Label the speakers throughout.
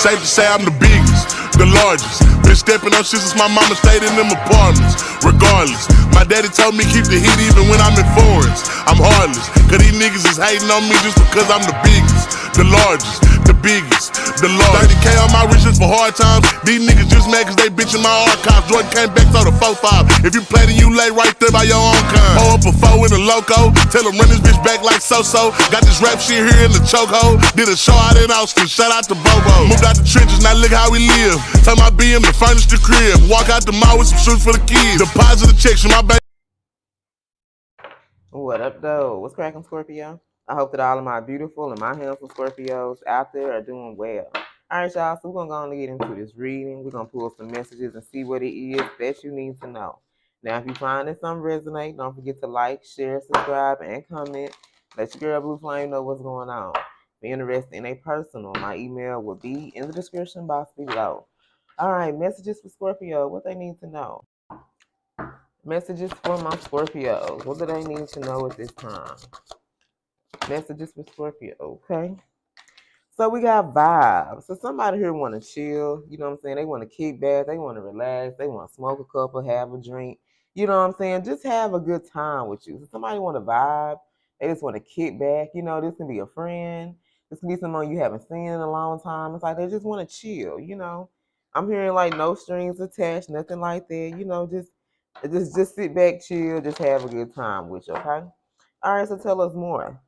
Speaker 1: safe to say I'm the biggest, the largest. Been stepping up shit since my mama stayed in them apartments. Regardless, my daddy told me keep the heat even when I'm in foreigns. I'm heartless, cause these niggas is hating on me just because I'm the biggest, the largest, the biggest, the largest. 30K on my riches for hard times. These niggas just mad cause they bitchin' my archives. Jordan came back, so the 4-5. If you play, then you lay right there by your own kind. Pull up a 4 in a loco, tell them run this bitch back like so-so. Got this rap shit here in the chokehold. Did a show out in Austin, shout out to Bobo. Moved out the trenches, now look how we live. Tell my BM to furnish the crib. Walk out the mall with some shoes for the kids. Deposit the checks from my bank.
Speaker 2: What up, though? What's cracking, Scorpio? I hope that all of my beautiful and my handsome Scorpios out there are doing well. All right, y'all, so we're going to get into this reading. We're going to pull some messages and see what it is that you need to know. Now, if you find that something resonate, don't forget to like, share, subscribe, and comment. Let your girl Blue Flame know what's going on. If you're interested in a personal, my email will be in the description box below. All right, messages for Scorpio, what they need to know. Messages for my Scorpios. What do they need to know at this time? Messages for Scorpio, okay? So we got vibes. So somebody here want to chill. You know what I'm saying? They want to kick back. They want to relax. They want to smoke a couple, have a drink. You know what I'm saying? Just have a good time with you. So somebody want to vibe. They just want to kick back. You know, this can be a friend. This can be someone you haven't seen in a long time. It's like they just want to chill, you know? I'm hearing like no strings attached, nothing like that. You know, just sit back, chill, just have a good time with you, okay? All right, so tell us more.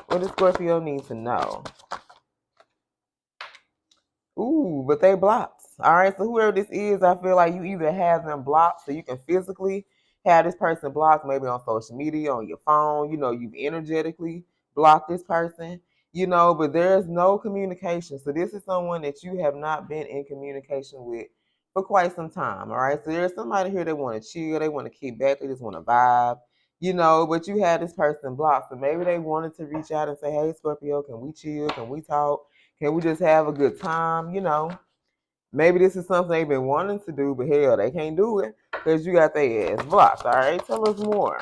Speaker 2: What does Scorpio need to know? Ooh, but they blocked. All right, so whoever this is, I feel like you either have them blocked so you can physically have this person blocked, maybe on social media, on your phone. You know, you've energetically blocked this person, you know, but there's no communication. So this is someone that you have not been in communication with for quite some time. All right, so there's somebody here that want to chill, they want to kick back, they just want to vibe, you know, but you had this person blocked. So maybe they wanted to reach out and say, hey, Scorpio, can we chill? Can we talk? Can we just have a good time? You know, maybe this is something they've been wanting to do, but hell, they can't do it because you got their ass blocked. All right, tell us more.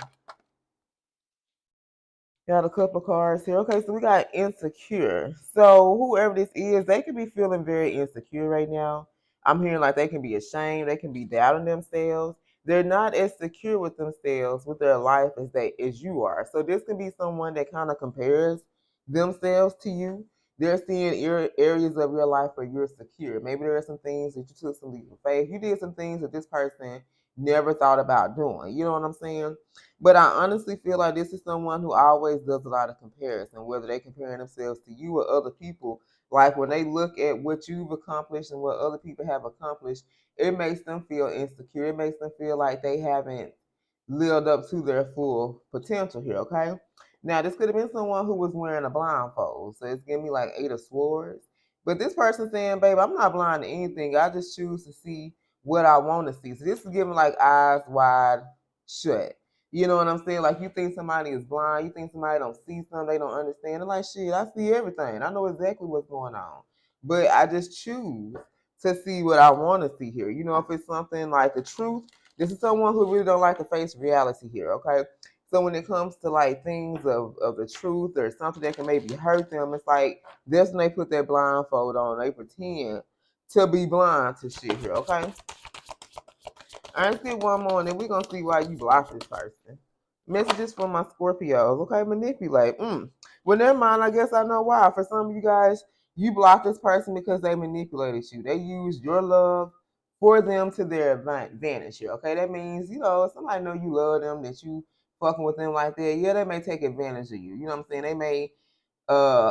Speaker 2: Got a couple of cards here. Okay, so we got insecure. So whoever this is, they could be feeling very insecure right now. I'm hearing like they can be ashamed, they can be doubting themselves. They're not as secure with themselves, with their life as you are. So this can be someone that kind of compares themselves to you. They're seeing areas of your life where you're secure. Maybe there are some things that you took some leap of faith. You did some things that this person never thought about doing. You know what I'm saying? But I honestly feel like this is someone who always does a lot of comparison, whether they comparing themselves to you or other people. Like when they look at what you've accomplished and what other people have accomplished, it makes them feel insecure. It makes them feel like they haven't lived up to their full potential here, okay? Now, this could have been someone who was wearing a blindfold. So it's giving me like 8 of Swords. But this person saying, babe, I'm not blind to anything. I just choose to see what I want to see. So this is giving like eyes wide shut. You know what I'm saying? Like you think somebody is blind, you think somebody don't see something, they don't understand. And like shit, I see everything. I know exactly what's going on. But I just choose to see what I want to see here. You know, if it's something like the truth, this is someone who really don't like to face reality here, okay? So when it comes to like things of the truth or something that can maybe hurt them, it's like that's when they put that blindfold on. They pretend to be blind to shit here, okay? Let's get one more, and then we're going to see why you blocked this person. Messages from my Scorpios. Okay, manipulate. Well, never mind. I guess I know why. For some of you guys, you blocked this person because they manipulated you. They used your love for them to their advantage here. Okay, that means, you know, if somebody know you love them, that you fucking with them like that, yeah, they may take advantage of you. You know what I'm saying? They may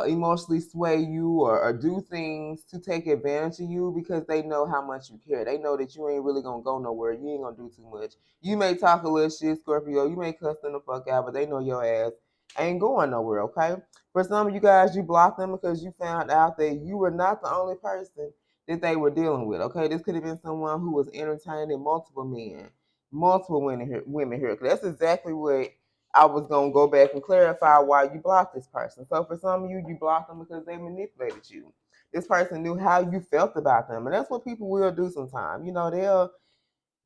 Speaker 2: emotionally sway you or do things to take advantage of you because they know how much you care. They know that you ain't really gonna go nowhere. You ain't gonna do too much. You may talk a little shit, Scorpio. You may cuss them the fuck out, but they know your ass ain't going nowhere, okay? For some of you guys, you blocked them because you found out that you were not the only person that they were dealing with, okay? This could have been someone who was entertaining multiple men, multiple women here. That's exactly what I was going to go back and clarify why you blocked this person. So for some of you, you blocked them because they manipulated you. This person knew how you felt about them. And that's what people will do sometimes. You know, they'll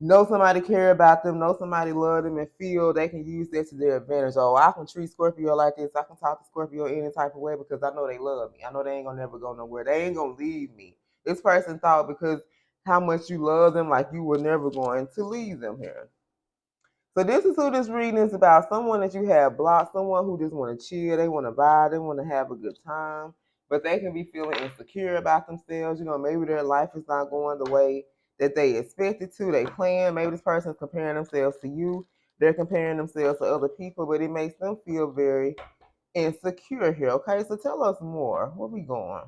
Speaker 2: know somebody care about them, know somebody love them, and feel they can use that to their advantage. Oh, I can treat Scorpio like this. I can talk to Scorpio any type of way because I know they love me. I know they ain't going to never go nowhere. They ain't going to leave me This person thought because how much you love them, like you were never going to leave them here. So this is who this reading is about. Someone that you have blocked, someone who just want to chill, they want to vibe, they want to have a good time, but they can be feeling insecure about themselves. Maybe their life is not going the way that they expected to, they plan. Maybe this person is comparing themselves to you. They're comparing themselves to other people, but it makes them feel very insecure here. Okay, so tell us more. Where we going?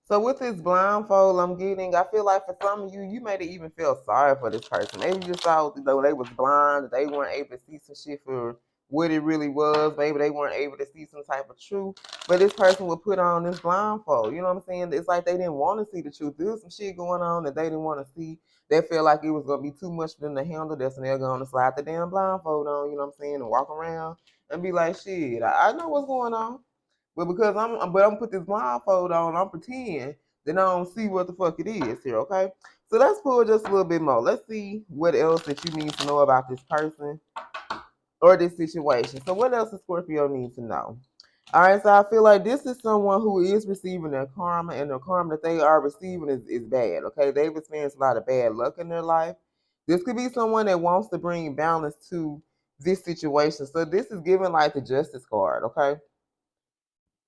Speaker 2: So with this blindfold I'm getting, I feel like for some of you, you may even feel sorry for this person. Maybe you just thought they was blind, that they weren't able to see some shit for what it really was. Maybe they weren't able to see some type of truth. But this person would put on this blindfold. You know what I'm saying? It's like they didn't want to see the truth. There was some shit going on that they didn't want to see. They felt like it was going to be too much for them to handle. That's when they're going to slide the damn blindfold on, you know what I'm saying, and walk around and be like, shit, I know what's going on. But because I'm gonna put this blindfold on, I'm pretending that I don't see what the fuck it is here, okay? So let's pull just a little bit more. Let's see what else that you need to know about this person or this situation. So what else does Scorpio need to know? All right, so I feel like this is someone who is receiving their karma, and the karma that they are receiving is bad, okay? They've experienced a lot of bad luck in their life. This could be someone that wants to bring balance to this situation. So this is giving like the justice card, okay?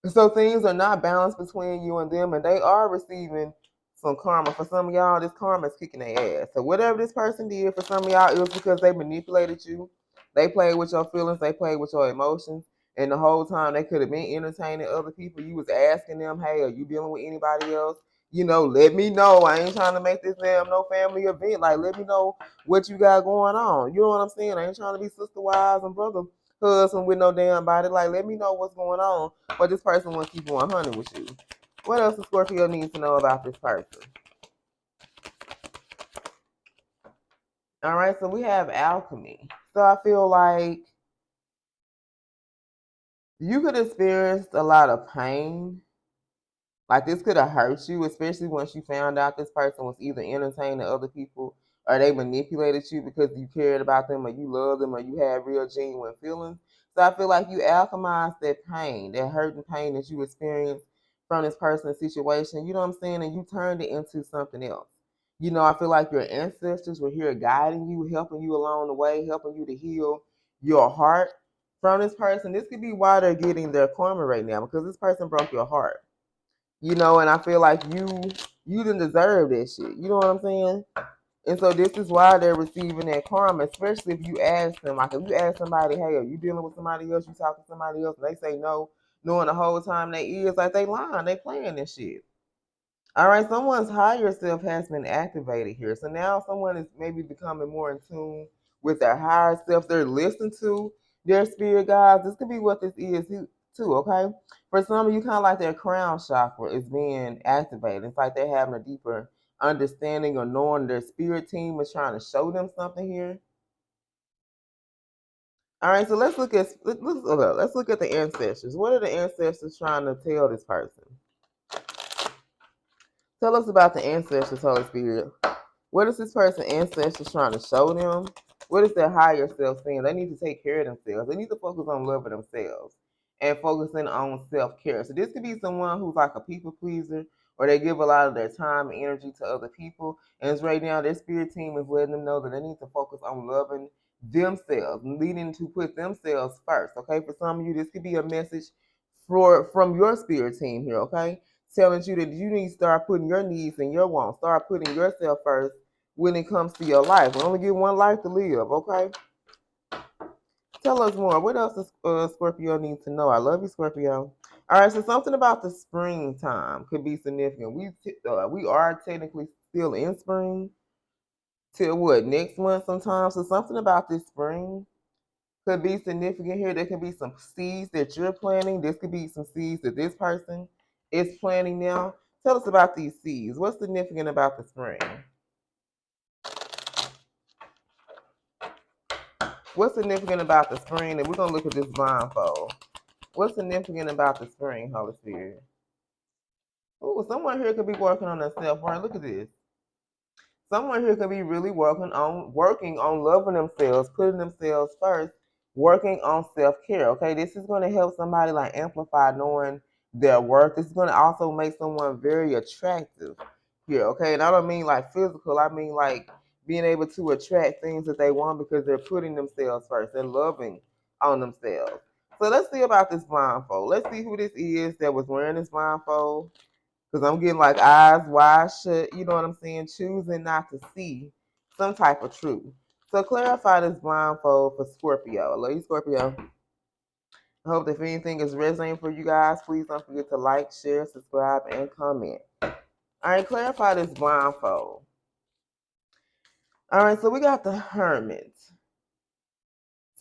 Speaker 2: So things are not balanced between you and them, and they are receiving some karma. For some of y'all, this karma is kicking their ass. So whatever this person did, for some of y'all, it was because they manipulated you. They played with your feelings. They played with your emotions. And the whole time, they could have been entertaining other people. You was asking them, hey, are you dealing with anybody else? Let me know. I ain't trying to make this damn no family event. Like, let me know what you got going on. You know what I'm saying? I ain't trying to be sister wives and brother husband with no damn body. Like, let me know what's going on. But this person wants to keep 100 with you. What else does Scorpio need to know about this person? All right, so we have alchemy. So I feel like you could experience a lot of pain. Like this could have hurt you, especially once you found out this person was either entertaining other people or they manipulated you because you cared about them or you loved them or you had real genuine feelings. So I feel like you alchemized that pain, that hurt and pain that you experienced from this person's situation, you know what I'm saying? And you turned it into something else. I feel like your ancestors were here guiding you, helping you along the way, helping you to heal your heart from this person. This could be why they're getting their karma right now, because this person broke your heart. And I feel like you didn't deserve that shit. You know what I'm saying? And so this is why they're receiving that karma, especially if you ask them. Like if you ask somebody, hey, are you dealing with somebody else? You talking to somebody else? And they say no, knowing the whole time they is like they lying, they playing this shit. All right, someone's higher self has been activated here. So now someone is maybe becoming more in tune with their higher self. They're listening to their spirit guides. This could be what this is too, okay? For some of you, kind of like their crown chakra is being activated. It's like they're having a deeper understanding or knowing their spirit team is trying to show them something here. All right, so let's look at the ancestors. What are the ancestors trying to tell this person? Tell us about the ancestors, Holy Spirit. What is this person's ancestors trying to show them? What is their higher self saying? They need to take care of themselves. They need to focus on loving themselves and focusing on self-care. So this could be someone who's like a people pleaser, or they give a lot of their time and energy to other people. And it's right now their spirit team is letting them know that they need to focus on loving themselves, needing to put themselves first. Okay, for some of you, this could be a message from your spirit team here. Okay, telling you that you need to start putting your needs and your wants, start putting yourself first when it comes to your life. We only get one life to live, okay? Tell us more. What else does Scorpio need to know? I love you, Scorpio. All right, so something about the springtime could be significant. We are technically still in spring till what, next month sometime. So something about this spring could be significant here. There could be some seeds that you're planting. This could be some seeds that this person is planting now. Tell us about these seeds. What's significant about the spring? What's significant about the spring? And we're going to look at this blindfold. What's significant about the spring, Holy Spirit? Oh, someone here could be working on themselves. Right, look at this. Someone here could be really working on loving themselves, putting themselves first, working on self-care. Okay, this is going to help somebody like amplify knowing their worth. It's going to also make someone very attractive here, okay? And I don't mean like physical. I mean like being able to attract things that they want because they're putting themselves first. They're loving on themselves. So let's see about this blindfold. Let's see who this is that was wearing this blindfold. Because I'm getting like eyes wide shut, you know what I'm saying? Choosing not to see some type of truth. So clarify this blindfold for Scorpio. I love you, Scorpio. I hope that if anything is resonating for you guys, please don't forget to like, share, subscribe, and comment. All right, clarify this blindfold. All right, so we got the Hermit.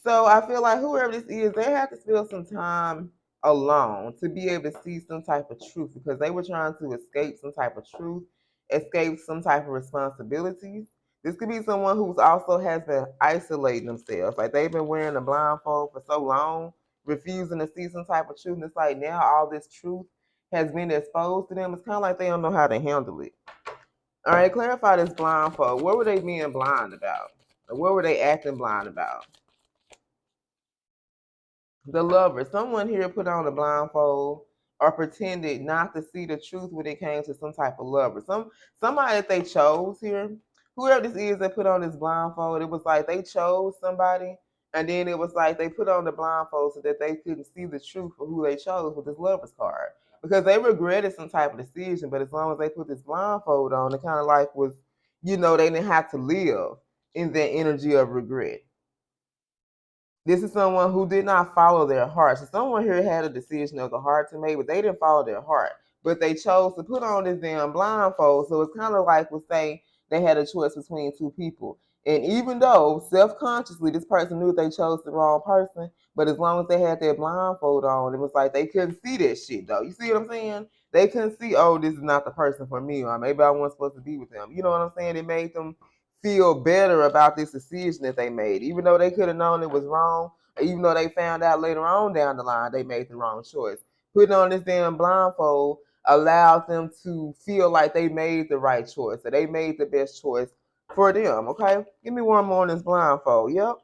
Speaker 2: So I feel like whoever this is, they have to spend some time alone to be able to see some type of truth because they were trying to escape some type of truth, escape some type of responsibilities. This could be someone who's also has been isolating themselves. Like they've been wearing a blindfold for so long, refusing to see some type of truth. And it's like now all this truth has been exposed to them. It's kind of like they don't know how to handle it. All right, clarify this blindfold. What were they being blind about? Or what were they acting blind about? The lover. Someone here put on a blindfold or pretended not to see the truth when it came to some type of lover. Somebody that they chose here. Whoever this is that put on this blindfold, it was like they chose somebody, and then it was like they put on the blindfold so that they couldn't see the truth of who they chose with this lover's card. Because they regretted some type of decision, but as long as they put this blindfold on, it kind of like was, they didn't have to live in that energy of regret. This is someone who did not follow their heart. So someone here had a decision of the heart to make, but they didn't follow their heart. But they chose to put on this damn blindfold. So it's kind of like we'll say they had a choice between two people. And even though self-consciously this person knew they chose the wrong person, but as long as they had their blindfold on, it was like they couldn't see that shit though. You see what I'm saying? They couldn't see, oh, this is not the person for me, or maybe I wasn't supposed to be with them. You know what I'm saying? It made them feel better about this decision that they made, even though they could have known it was wrong, or even though they found out later on down the line they made the wrong choice. Putting on this damn blindfold allowed them to feel like they made the right choice, that they made the best choice for them. Okay, give me one more on this blindfold. Yep.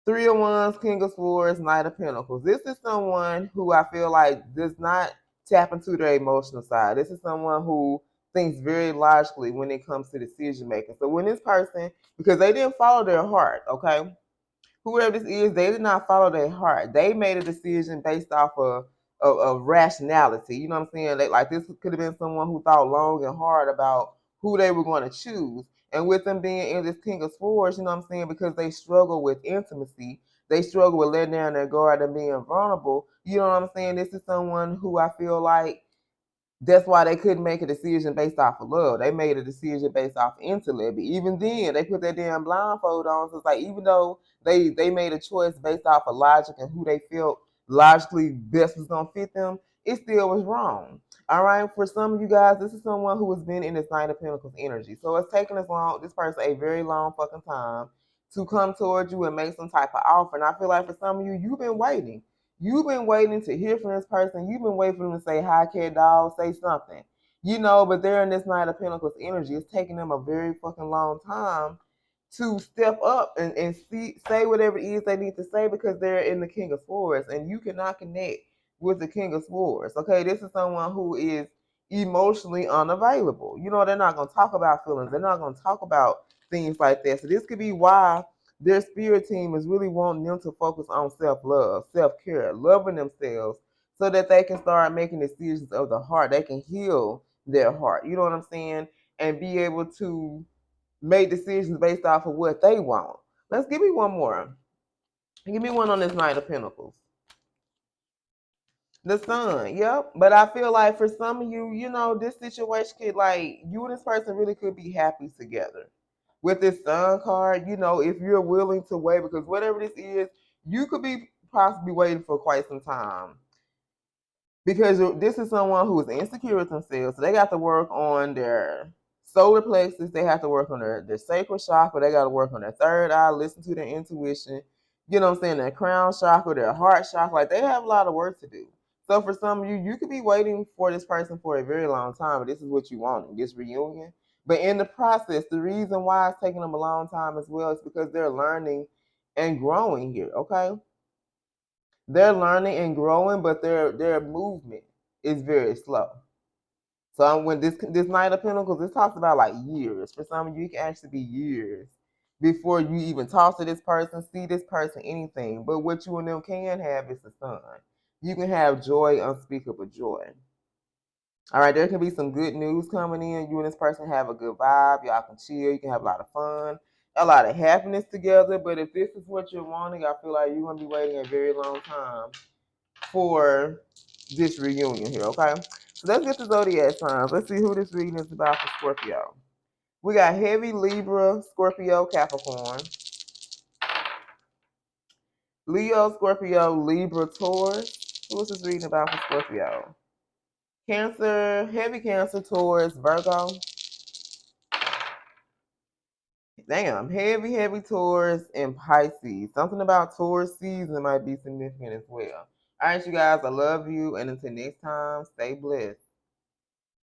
Speaker 2: Three of Wands, King of Swords, Knight of Pentacles. This is someone who I feel like does not tap into their emotional side. This is someone who thinks very logically when it comes to decision making. So when this person, because they didn't follow their heart, okay? Whoever this is, they did not follow their heart. They made a decision based off of rationality. You know what I'm saying? Like this could have been someone who thought long and hard about who they were going to choose. And with them being in this King of Swords, you know what I'm saying? Because they struggle with intimacy, they struggle with letting down their guard and being vulnerable. You know what I'm saying? This is someone who I feel like that's why they couldn't make a decision based off of love. They made a decision based off intellect. But even then, they put that damn blindfold on. So it's like even though they made a choice based off of logic and who they felt logically best was gonna fit them, it still was wrong. All right, for some of you guys, this is someone who has been in this Knight of Pentacles energy. So it's taken this person a very long fucking time to come towards you and make some type of offer. And I feel like for some of you, you've been waiting. You've been waiting to hear from this person. You've been waiting for them to say, hi, cat dog, say something. But they're in this Knight of Pentacles energy. It's taking them a very fucking long time to step up and say whatever it is they need to say because they're in the King of Swords. And you cannot connect with the King of Swords. Okay, this is someone who is emotionally unavailable. They're not going to talk about feelings. They're not going to talk about things like that. So this could be why their spirit team is really wanting them to focus on self-love, self-care, loving themselves so that they can start making decisions of the heart. They can heal their heart. You know what I'm saying? And be able to make decisions based off of what they want. Let's give me one more. Give me one on this Knight of Pentacles. The Sun, yep. But I feel like for some of you, this situation could, like, you and this person really could be happy together. With this Sun card, if you're willing to wait, because whatever this is, you could be possibly waiting for quite some time. Because this is someone who is insecure with themselves. So they got to work on their solar plexus. They have to work on their sacral chakra. They got to work on their third eye, listen to their intuition. You know what I'm saying? Their crown chakra, their heart chakra. Like, they have a lot of work to do. So for some of you, you could be waiting for this person for a very long time. But this is what you want, this reunion. But in the process, the reason why it's taking them a long time as well is because they're learning and growing here, okay? They're learning and growing, but their movement is very slow. So when this Knight of Pentacles, this talks about like years. For some of you, it can actually be years before you even talk to this person, see this person, anything. But what you and them can have is the sun. You can have joy, unspeakable joy. All right, there can be some good news coming in. You and this person have a good vibe. Y'all can chill. You can have a lot of fun, a lot of happiness together. But if this is what you're wanting, I feel like you're going to be waiting a very long time for this reunion here, okay? So let's get the zodiac signs. Let's see who this reading is about for Scorpio. We got heavy Libra, Scorpio, Capricorn. Leo, Scorpio, Libra, Taurus. Who is this reading about for Scorpio? Cancer, heavy Cancer, Taurus, Virgo. Damn, heavy Taurus and Pisces. Something about Taurus season might be significant as well. All right, you guys, I love you. And until next time, stay blessed.